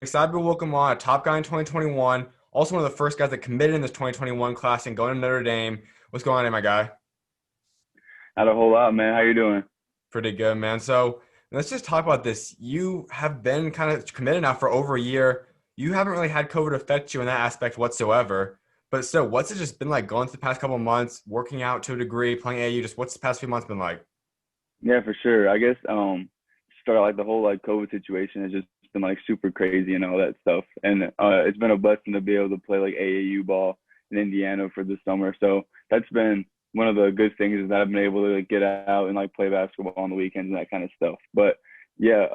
Excited to welcome on a top guy in 2021, also one of the first guys that committed in this 2021 class and going to Notre Dame. What's going on, my guy? Not a whole lot, man. How you doing? Pretty good, man. So let's just talk about this. You have been kind of committed now for over a year. You haven't really had COVID affect you in that aspect whatsoever. But still, what's it just been like going through the past couple of months, working out to a degree, playing AU? Just what's the past few months been like? Yeah, for sure. I guess start like the whole like COVID situation has just been like super crazy and all that stuff. And it's been a blessing to be able to play like AAU ball in Indiana for the summer. So that's been one of the good things is that I've been able to like, get out and like play basketball on the weekends and that kind of stuff. But yeah,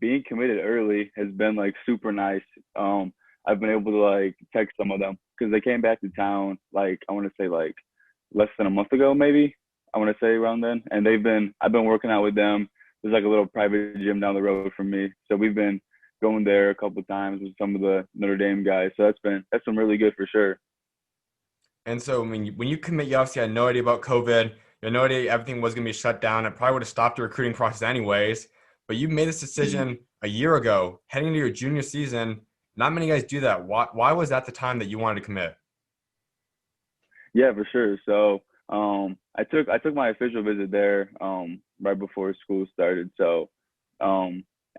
being committed early has been like super nice. I've been able to like text some of them because they came back to town like I want to say like less than a month ago maybe. I want to say around then, and I've been working out with them. There's like a little private gym down the road from me, so we've been going there a couple of times with some of the Notre Dame guys. So that's been really good for sure. And so, I mean, when you commit, you obviously had no idea about COVID. You had no idea everything was going to be shut down. It probably would have stopped the recruiting process anyways. But you made this Mhm. decision a year ago, heading into your junior season. Not many guys do that. Why was that the time that you wanted to commit? Yeah, for sure. So I took my official visit there right before school started. So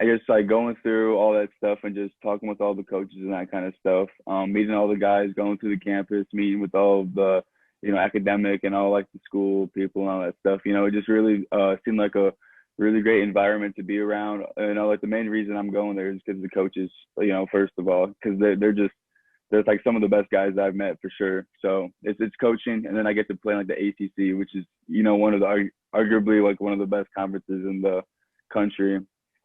I just like going through all that stuff and just talking with all the coaches and that kind of stuff. Meeting all the guys, going through the campus, meeting with all of the academic and all like the school people and all that stuff. It just really seemed like a really great environment to be around. Like the main reason I'm going there is because the coaches. First of all, because they're like some of the best guys I've met for sure. So it's coaching, and then I get to play like the ACC, which is one of the arguably like one of the best conferences in the country.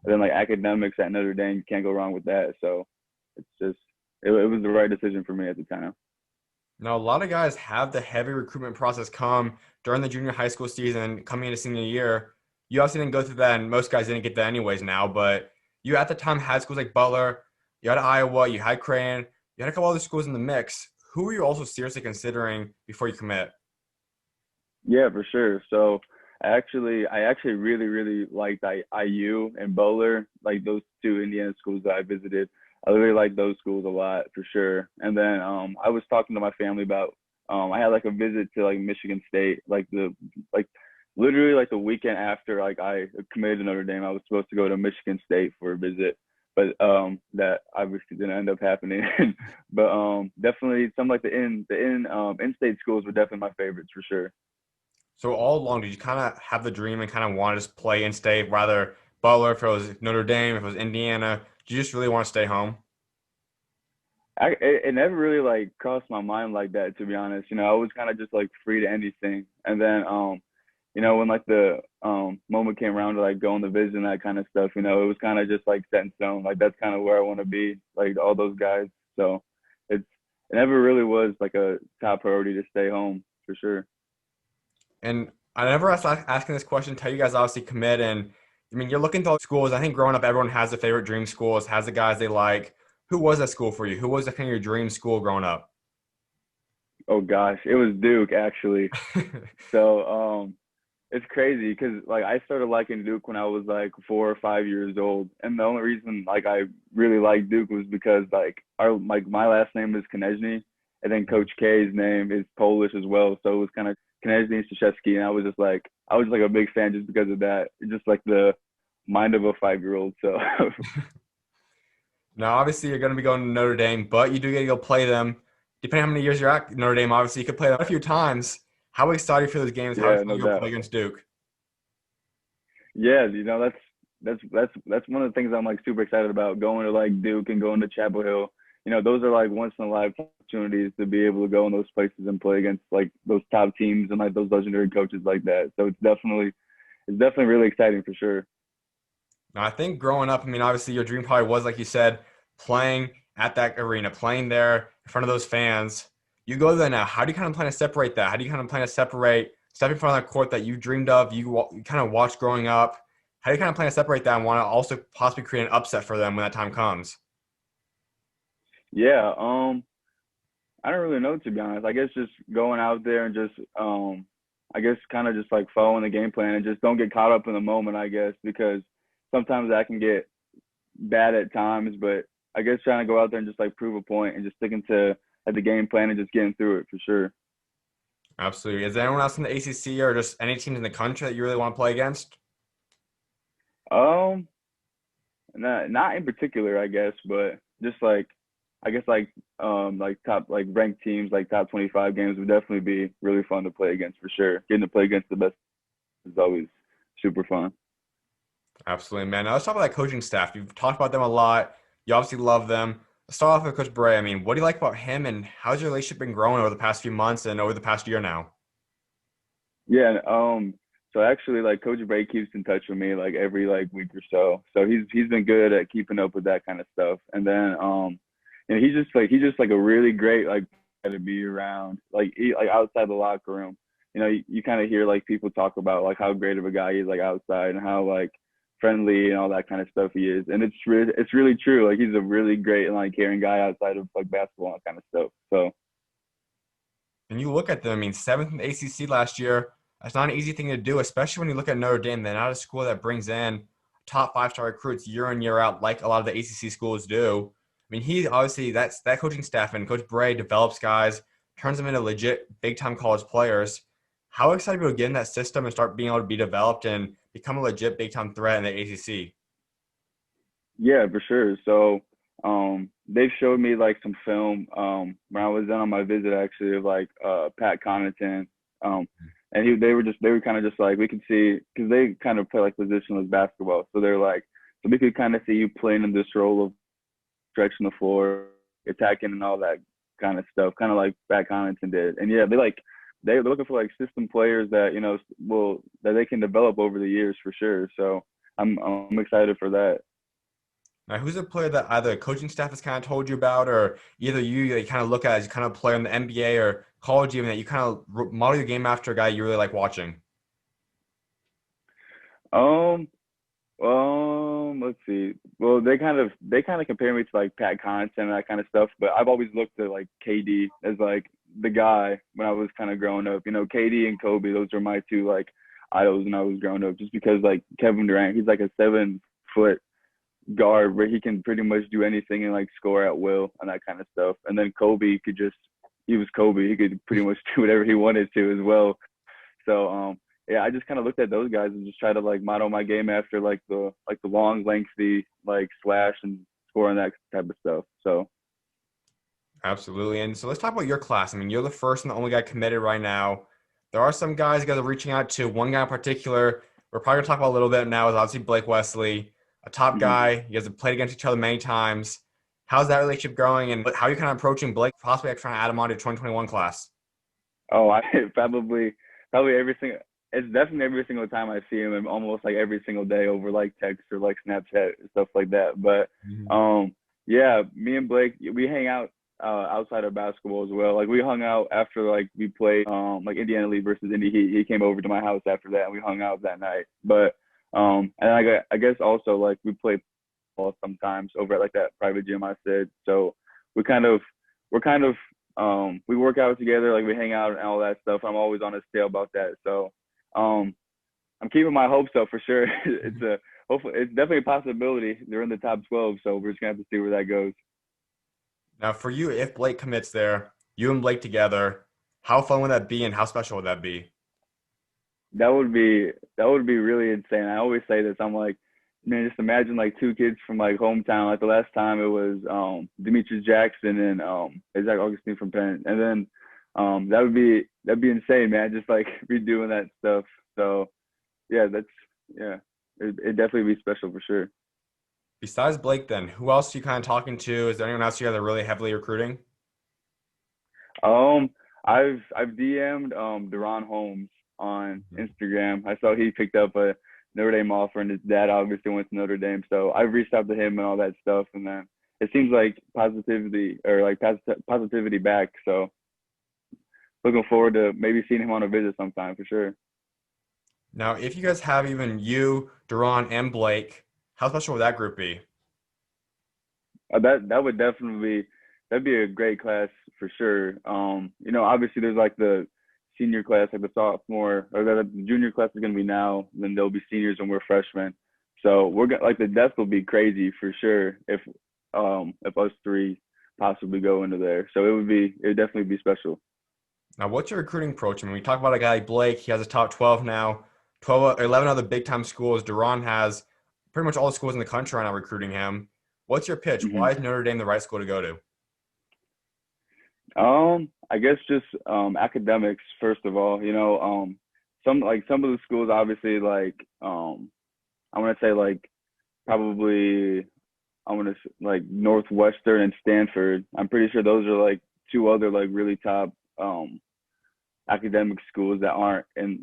And then like academics at Notre Dame, you can't go wrong with that. So it's just it was the right decision for me at the time. Now, a lot of guys have the heavy recruitment process come during the junior high school season, coming into senior year. You obviously didn't go through that, and most guys didn't get that anyways now. But you at the time had schools like Butler, you had Iowa, you had Creighton, you had a couple other schools in the mix. Who were you also seriously considering before you commit? Yeah, for sure. So I actually really liked IU and Bowler, like those two Indiana schools that I visited. I really liked those schools a lot for sure. And then I was talking to my family about I had like a visit to like Michigan State, like literally like the weekend after like I committed to Notre Dame, I was supposed to go to Michigan State for a visit. But that obviously didn't end up happening. But definitely some like the in-state schools were definitely my favorites for sure. So all along, did you kind of have the dream and kind of want to just play in state, rather Butler if it was Notre Dame, if it was Indiana? Did you just really want to stay home? It never really like crossed my mind like that, to be honest. I was kind of just like free to anything. And then when like the moment came around to like go on the visit and that kind of stuff, it was kind of just like set in stone. Like that's kind of where I want to be, like all those guys. So it never really was like a top priority to stay home for sure. And I never asked asking this question until you guys obviously commit. And I mean, you're looking to all schools. I think growing up, everyone has a favorite dream schools, has the guys they like. Who was that school for you? Who was the kind of your dream school growing up? Oh gosh, it was Duke actually. So it's crazy because like I started liking Duke when I was like 4 or 5 years old, and the only reason like I really liked Duke was because like our like my last name is Konieczny, and then Coach K's name is Polish as well, so it was kind of Konieczny SchuZ, and I was like a big fan just because of that, just like the mind of a 5-year-old. So Now, obviously, you're going to be going to Notre Dame, but you do get to go play them. Depending on how many years you're at Notre Dame, obviously, you could play them a few times. How excited for those games? How yeah, excited no you go doubt. play against Duke? Yeah, that's one of the things I'm like super excited about going to like Duke and going to Chapel Hill. Those are like once in a lifetime opportunities to be able to go in those places and play against like those top teams and like those legendary coaches like that. So it's definitely really exciting for sure. Now, I think growing up, I mean, obviously, your dream probably was, like you said, playing at that arena, playing there in front of those fans. You go there now. How do you kind of plan to separate that? How do you kind of plan to separate step in front of that court that you dreamed of, you kind of watched growing up? How do you kind of plan to separate that and want to also possibly create an upset for them when that time comes? Yeah, I don't really know to be honest. I guess just going out there and just I guess kind of just like following the game plan and just don't get caught up in the moment, I guess, because sometimes that can get bad at times, but I guess trying to go out there and just like prove a point and just sticking to like the game plan and just getting through it for sure. Absolutely. Is there anyone else in the ACC or just any teams in the country that you really want to play against? Um, not in particular, I guess, but just like I guess like top like ranked teams like top 25 games would definitely be really fun to play against for sure. Getting to play against the best is always super fun. Absolutely, man. Now let's talk about that coaching staff. You've talked about them a lot. You obviously love them. Let's start off with Coach Bray. I mean, what do you like about him, and how's your relationship been growing over the past few months and over the past year now? Yeah, so actually like Coach Bray keeps in touch with me like every like week or so. So he's been good at keeping up with that kind of stuff. And then and he's just like a really great like guy to be around. Like outside the locker room. You know, you kind of hear like people talk about like how great of a guy he is like outside and how like friendly and all that kind of stuff he is. And it's really true. Like he's a really great and like caring guy outside of like basketball and that kind of stuff. So And you look at them. I mean, seventh in the ACC last year. That's not an easy thing to do, especially when you look at Notre Dame. They're not a school that brings in top five-star recruits year in year out like a lot of the ACC schools do. I mean, he obviously that's that coaching staff and Coach Bray develops guys, turns them into legit big-time college players. How excited are you to get in that system and start being able to be developed and become a legit big-time threat in the ACC? yeah, for sure. So they've showed me like some film when I was done on my visit actually of like Pat Connaughton. Um and they were kind of just like we could see because they kind of play like positionless basketball. So they're like so we could kind of see you playing in this role of stretching the floor, attacking and all that kind of stuff, kind of like Pat Connaughton did. And yeah, they're looking for like system players that you know will that they can develop over the years for sure. So I'm excited for that. Now, who's a player that either the coaching staff has kind of told you about, or either you kind of look at as kind of player in the NBA or college even that you kind of model your game after a guy you really like watching? Um, let's see. Well, they kind of compare me to like Pat Connaughton and that kind of stuff, but I've always looked at like KD as like the guy when I was kind of growing up. You know, KD and Kobe, those are my two like idols when I was growing up. Just because like Kevin Durant, he's like a 7 foot guard where he can pretty much do anything and like score at will and that kind of stuff. And then Kobe could just he was Kobe. He could pretty much do whatever he wanted to as well. So yeah, I just kind of looked at those guys and just try to like model my game after like the long, lengthy like slash and scoring that type of stuff. So Absolutely. And so let's talk about your class. I mean, you're the first and the only guy committed right now. There are some guys you guys are reaching out to. One guy in particular, we're probably gonna talk about a little bit now is obviously Blake Wesley, a top mhm. guy. You guys have played against each other many times. How's that relationship going, and how are you kind of approaching Blake, possibly like trying to add him on to 2021 class? Oh, I probably every single. It's definitely every single time I see him, and almost like every single day over like text or like Snapchat and stuff like that. But Mhm. um, yeah, me and Blake we hang out outside of basketball as well. Like we hung out after like we played like Indiana Lee versus Indy Heat. He came over to my house after that, and we hung out that night. But and I guess also like we play ball sometimes over at like that private gym I said. So we kind of we're kind of we work out together, like we hang out and all that stuff. I'm always on his tail about that. So um I'm keeping my hopes up for sure. It's a hopefully it's definitely a possibility. They're in the top 12, so we're just gonna have to see where that goes. Now, for you, if Blake commits there, you and Blake together, how fun would that be, and how special would that be? That would be really insane. I always say this. I'm like, man, just imagine like two kids from like hometown. Like the last time it was Demetrius Jackson and Isaac Augustine from Penn. And then that'd be insane, man. Just like redoing that stuff. So yeah, yeah. It definitely be special for sure. Besides Blake, then, who else are you kind of talking to? Is there anyone else you guys are really heavily recruiting? Um, I've DM'd DaRon Holmes on Instagram. I saw he picked up a Notre Dame offer, and his dad obviously went to Notre Dame. So I've reached out to him and all that stuff, and then it seems like positivity or like positivity back. So looking forward to maybe seeing him on a visit sometime for sure. Now, if you guys have even you, Duran, and Blake, how special would that group be? That would definitely that'd be a great class for sure. You know, obviously there's like the senior class, like the sophomore or the junior class is gonna be now. Then there'll be seniors and we're freshmen. So we're gonna like the death will be crazy for sure. If if us three possibly go into there. So it would definitely be special. Now, what's your recruiting approach? I mean, we talk about a guy like Blake. He has a top 12 now. 12, 11 other big time schools. DaRon has pretty much all the schools in the country right now recruiting him. What's your pitch? Hmm. Why is Notre Dame the right school to go to? I guess just academics first of all. Some of the schools obviously I want to say like probably I want to like Northwestern and Stanford. I'm pretty sure those are like two other like really top academic schools that are in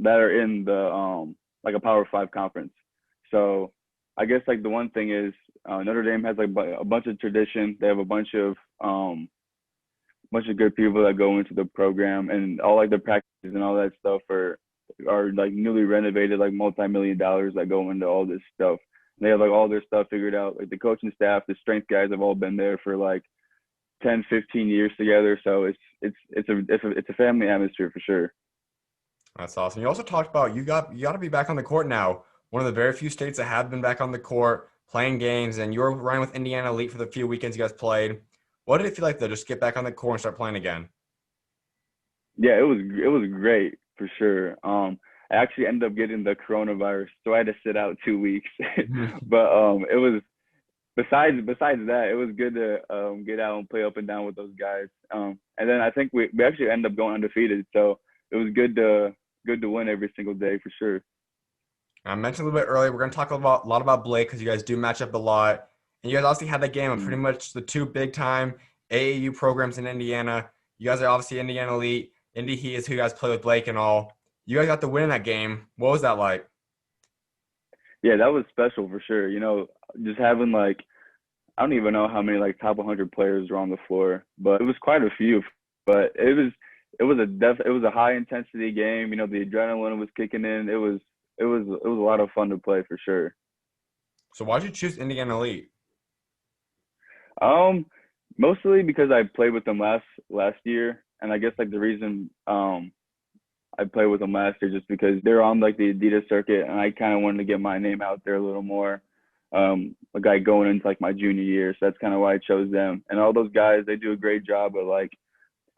the like a Power Five conference. So I guess like the one thing is Notre Dame has like a bunch of tradition. They have a bunch of good people that go into the program, and all like the practices and all that stuff are like newly renovated, like multi-million dollars that go into all this stuff. They have like all their stuff figured out. Like the coaching staff, the strength guys have all been there for like 10, 15 years together. So it's a family atmosphere for sure. That's awesome. You also talked about you got to be back on the court now. One of the very few states that have been back on the court playing games, and you were running with Indiana Elite for the few weekends you guys played. What did it feel like to just get back on the court and start playing again? Yeah, it was great for sure. I actually ended up getting the coronavirus, so I had to sit out 2 weeks. But it was besides that, it was good to get out and play up and down with those guys. And then I think we actually ended up going undefeated, so it was good to win every single day for sure. I mentioned a little bit earlier, we're going to talk a lot about Blake because you guys do match up a lot. And you guys obviously had that game of pretty Mm. much the two big time AAU programs in Indiana. You guys are obviously Indiana Elite. Indy Heat is who you guys play with Blake and all. You guys got the win in that game. What was that like? Yeah, that was special for sure. Just having like I don't even know how many like top 100 players were on the floor, but it was quite a few. But it was a high intensity game. The adrenaline was kicking in. It was a lot of fun to play for sure. So why'd you choose Indiana Elite? Um, Mostly because I played with them last year, and I guess like the reason I played with them last year just because they're on like the Adidas circuit, and I kind of wanted to get my name out there a little more. A guy going into like my junior year, so that's kind of why I chose them. And all those guys, they do a great job of like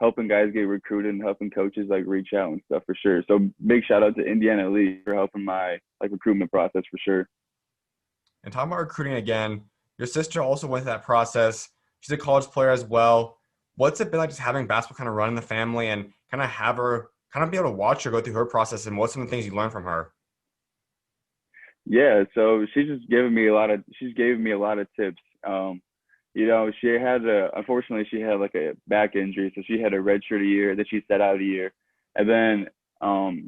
helping guys get recruited and helping coaches like reach out and stuff for sure. So big shout out to Indiana Elite for helping my like recruitment process for sure. And talking about recruiting again, your sister also went through that process. She's a college player as well. What's it been like just having basketball kind of run in the family and kind of have her kind of be able to watch her go through her process and what's some of the things you learned from her? Yeah, so she's given me a lot of tips. Unfortunately she had like a back injury, so she had a redshirt a year, then she sat out a year. And then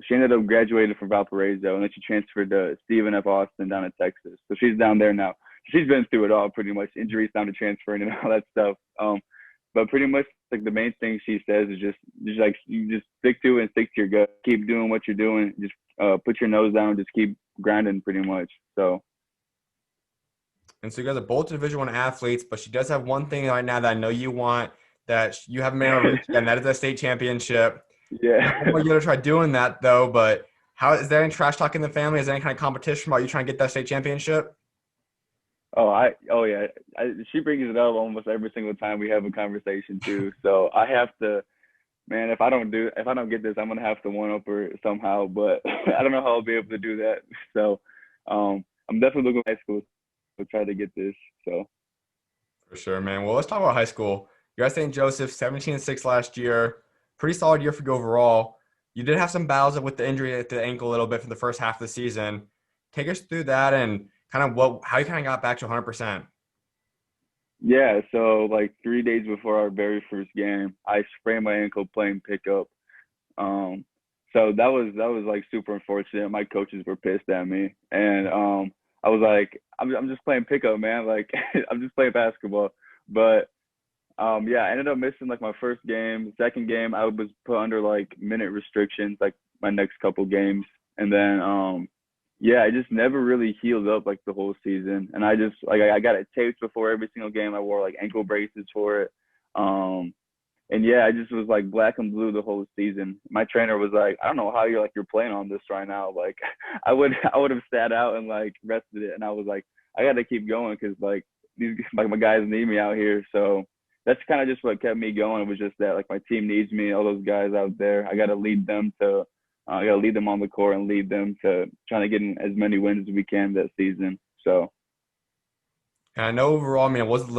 she ended up graduating from Valparaiso, and then she transferred to Stephen F. Austin down in Texas. So she's down there now. She's been through it all pretty much, injuries down to transferring and all that stuff. But pretty much like the main thing she says is just like you just stick to it and stick to your gut. Keep doing what you're doing. Just put your nose down. Just keep grinding pretty much. So And so you guys are both Division One athletes, but she does have one thing right now that I know you want that you haven't been able to reach yet, and that is a state championship. yeah. I don't know you're gonna try doing that though, but how is there any trash talk in the family? Is there any kind of competition about you trying to get that state championship? Oh yeah. She brings it up almost every single time we have a conversation too. So I have to, man. If I don't get this, I'm gonna have to one up her somehow. But I don't know how I'll be able to do that. So I'm definitely looking at high school to try to get this. So For sure, man. Well, let's talk about high school. You're at St. Joseph, 17-6 last year. Pretty solid year for you overall. You did have some battles with the injury at the ankle a little bit for the first half of the season. Take us through that and kind of how you kind of got back to 100%. yeah. So like 3 days before our very first game, I sprained my ankle playing pickup. Um, so that was like super unfortunate. My coaches were pissed at me, and I was like, I'm just playing pickup, man. Like I'm just playing basketball. But yeah, I ended up missing like my first game. Second game, I was put under like minute restrictions, like my next couple games, and then yeah, I just never really healed up like the whole season, and I just like I got it taped before every single game. I wore like ankle braces for it. Um, and yeah, I just was like black and blue the whole season. My trainer was like, I don't know how you're playing on this right now. Like I would have sat out and like rested it, and I was like, I got to keep going because like these like my guys need me out here. So that's kind of just what kept me going. It was just that like my team needs me, all those guys out there. I got to lead them to, I got to lead them on the court and lead them to trying to get in as many wins as we can that season. So And I know overall, I mean, it was just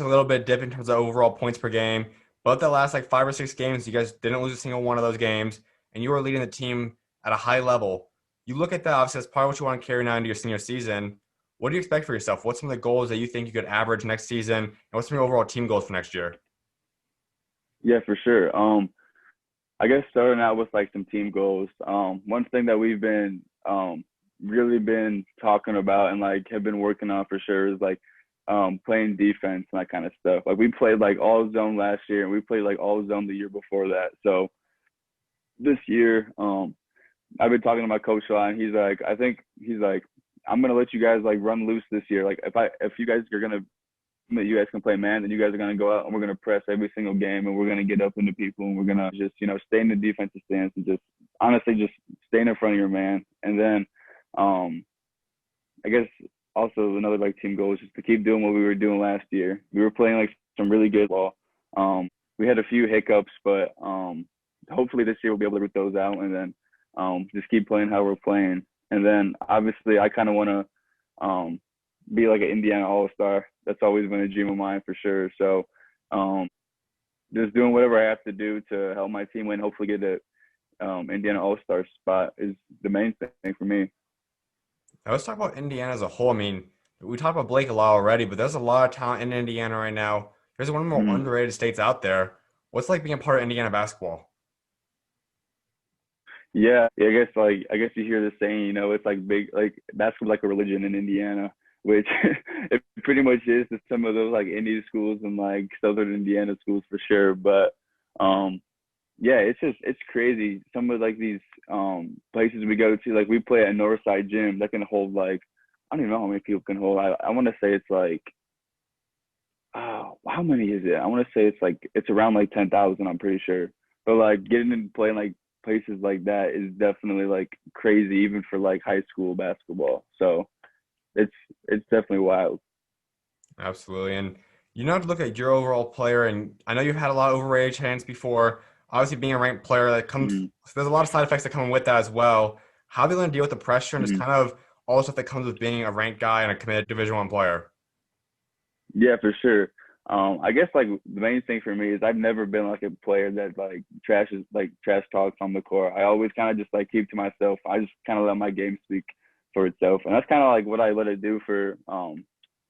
a little bit dip in terms of overall points per game. But the last like 5 or 6 games, you guys didn't lose a single one of those games, and you were leading the team at a high level. You look at that, obviously, that's probably what you want to carry now into your senior season. What do you expect for yourself? What's some of the goals that you think you could average next season, and what's some of your overall team goals for next year? yeah, for sure. I guess starting out with like some team goals. One thing that we've been really been talking about and like have been working on for sure is like playing defense and that kind of stuff. Like we played like all zone last year and we played like all zone the year before that. So this year, I've been talking to my coach a lot and he's like, I'm gonna let you guys like run loose this year. Like if you guys are gonna that you guys can play man, then you guys are going to go out and we're going to press every single game and we're going to get up into people and we're going to just, stay in the defensive stance and just honestly just stay in front of your man. And then I guess also another like team goal is just to keep doing what we were doing last year. We were playing like some really good ball. We had a few hiccups, but hopefully this year we'll be able to root those out and then just keep playing how we're playing. And then obviously I kind of want to be like an Indiana All-Star. That's always been a dream of mine for sure. So just doing whatever I have to do to help my team win, hopefully get the Indiana All-Star spot is the main thing for me. Now, let's talk about Indiana as a whole. I mean, we talked about Blake a lot already, but there's a lot of talent in Indiana right now. There's one of the more Mm. underrated states out there. What's it like being a part of Indiana basketball? Yeah, I guess you hear the saying, it's like big like basketball like a religion in Indiana, which it pretty much is to some of those like Indian schools and like Southern Indiana schools for sure. But yeah, it's crazy. Some of like these places we go to, like we play at Northside Gym that can hold like I don't even know how many people can hold. I want to say it's like how many is it? I want to say it's around like 10,000. I'm pretty sure. But like getting and playing like places like that is definitely like crazy, even for like high school basketball. So it's it's definitely wild. Absolutely. And you know, to look at your overall player, and I know you've had a lot of overrated chance before. Obviously, being a ranked player, that comes, Mm-hmm. there's a lot of side effects that come with that as well. How are you going to deal with the pressure and just Mm-hmm. kind of all the stuff that comes with being a ranked guy and a committed Division One player? Yeah, for sure. I guess like the main thing for me is I've never been like a player that like trash talks on the court. I always kind of just like keep to myself. I just kind of let my game speak for itself, and that's kind of like what I let it do for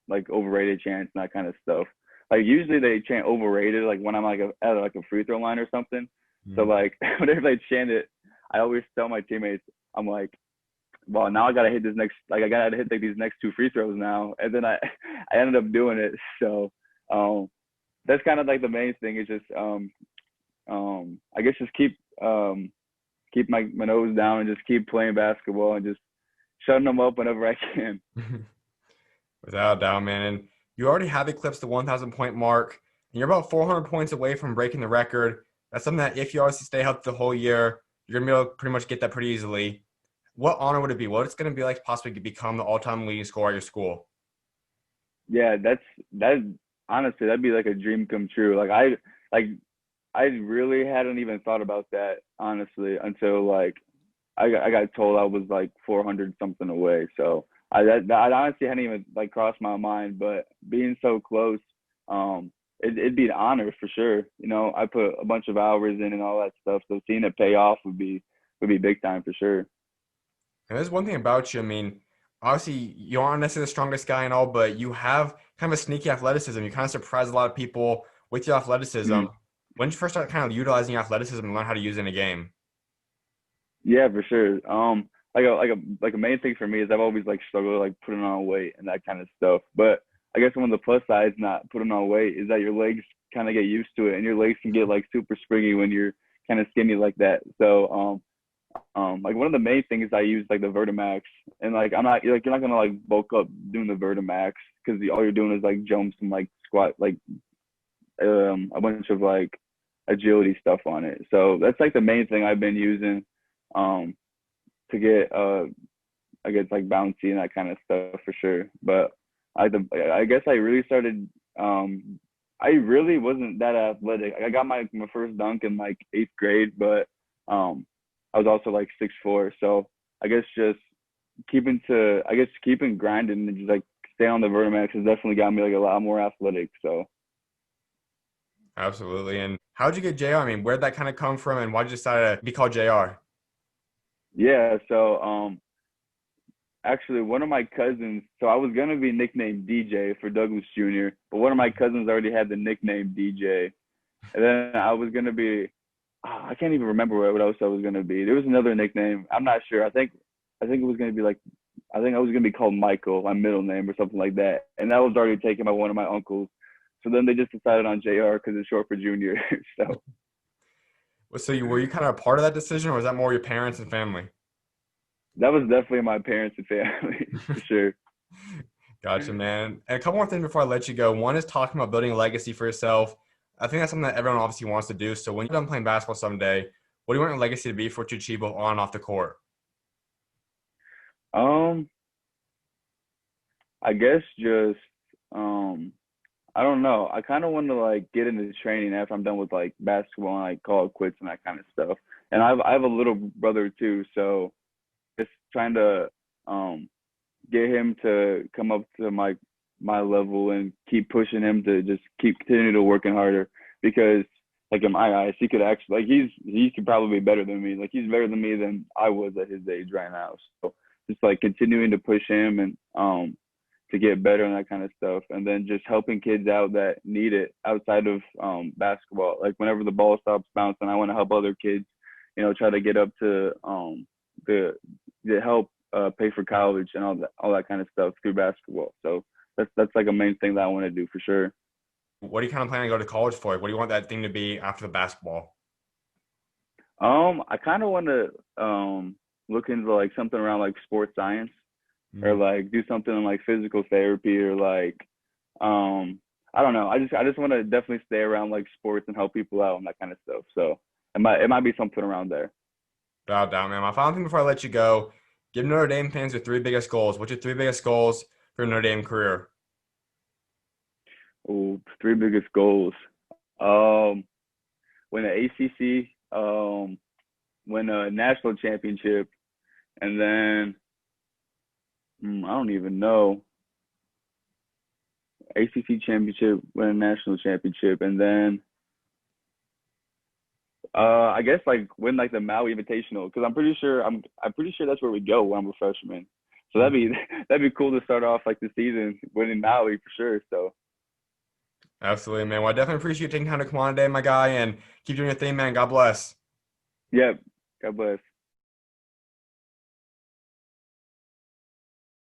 like overrated chants and that kind of stuff. Like usually they chant overrated like when I'm like at like a free throw line or something. So Mhm. like whenever they chant it, I always tell my teammates, I'm like, well, now I gotta hit this next, like I gotta hit like these next two free throws now, and then I I ended up doing it. So um, that's kind of like the main thing is just I guess just keep my nose down and just keep playing basketball and just shutting them up whenever I can. Without a doubt, man. And you already have eclipsed the 1,000 point mark, and you're about 400 points away from breaking the record. That's something that if you obviously stay healthy the whole year, you're gonna be able to pretty much get that pretty easily. What honor would it be? What it's gonna be like to possibly become the all-time leading scorer at your school? Yeah, that honestly that'd be like a dream come true. Like I really hadn't even thought about that honestly until like I got told I was like 400 something away. So I honestly hadn't even like crossed my mind. But being so close, it'd be an honor for sure. I put a bunch of hours in and all that stuff. So seeing it pay off would be big time for sure. And there's one thing about you. I mean, obviously you aren't necessarily the strongest guy and all, but you have kind of a sneaky athleticism. You kind of surprise a lot of people with your athleticism. Mm. When did you first start kind of utilizing your athleticism and learn how to use it in a game? Yeah, for sure. Like a main thing for me is I've always like struggled like putting on weight and that kind of stuff. But I guess one of the plus sides not putting on weight is that your legs kind of get used to it, and your legs can get like super springy when you're kind of skinny like that. So like one of the main things I use like the Vertimax, and like I'm not like you're not gonna like bulk up doing the Vertimax because all you're doing is like jumps and like squat like a bunch of like agility stuff on it. So that's like the main thing I've been using um to get I guess like bouncy and that kind of stuff for sure. But I guess I really started. I really wasn't that athletic. I got my first dunk in like eighth grade, but I was also like 6'4". So I guess just keeping grinding and just like stay on the Vertimax has definitely got me like a lot more athletic. So Absolutely. And how'd you get JR? I mean, where'd that kind of come from, and why'd you decide to be called JR? yeah, so actually one of my cousins, so I was gonna be nicknamed DJ for Douglas Jr., but one of my cousins already had the nickname DJ. And then I was gonna be, I can't even remember what else I was gonna be. There was another nickname. I'm not sure. I think it was gonna be like, I think I was gonna be called Michael, my middle name or something like that. And that was already taken by one of my uncles. So then they just decided on JR because it's short for Junior. So So were you kind of a part of that decision, or was that more your parents and family? that was definitely my parents and family for sure. Gotcha, man. And a couple more things before I let you go. One is talking about building a legacy for yourself. I think that's something that everyone obviously wants to do. So when you're done playing basketball someday, what do you want your legacy to be for what you achieve both on and off the court? Um, I guess just um I don't know. I kind of want to like get into training after I'm done with like basketball and like call it quits and that kind of stuff. And I have a little brother too, so just trying to um get him to come up to my level and keep pushing him to just keep continue to working harder because like in my eyes he could actually like he could probably be better than me. Like he's better than me than I was at his age right now. So just like continuing to push him and to get better and that kind of stuff. And then just helping kids out that need it outside of basketball. Like whenever the ball stops bouncing, I want to help other kids, try to get up to the help pay for college and all that kind of stuff through basketball. So that's like a main thing that I want to do for sure. What do you kind of plan to go to college for? Like, what do you want that thing to be after the basketball? I kind of want to look into like something around like sports science or Mm. like do something in like physical therapy or like I don't know. I just want to definitely stay around like sports and help people out and that kind of stuff. So it might be something around there. Without doubt, man. My final thing before I let you go, give Notre Dame fans your three biggest goals. What's your three biggest goals for your Notre Dame career? Oh, three biggest goals. Um, win an ACC, win a national championship, and then I don't even know. ACC championship, win a national championship, and then I guess like win like the Maui Invitational because I'm pretty sure that's where we go when I'm a freshman. So that'd be that'd be cool to start off like the season winning Maui for sure. So Absolutely, man. Well, I definitely appreciate you taking time to come on today, my guy, and keep doing your thing, man. God bless. yeah, God bless.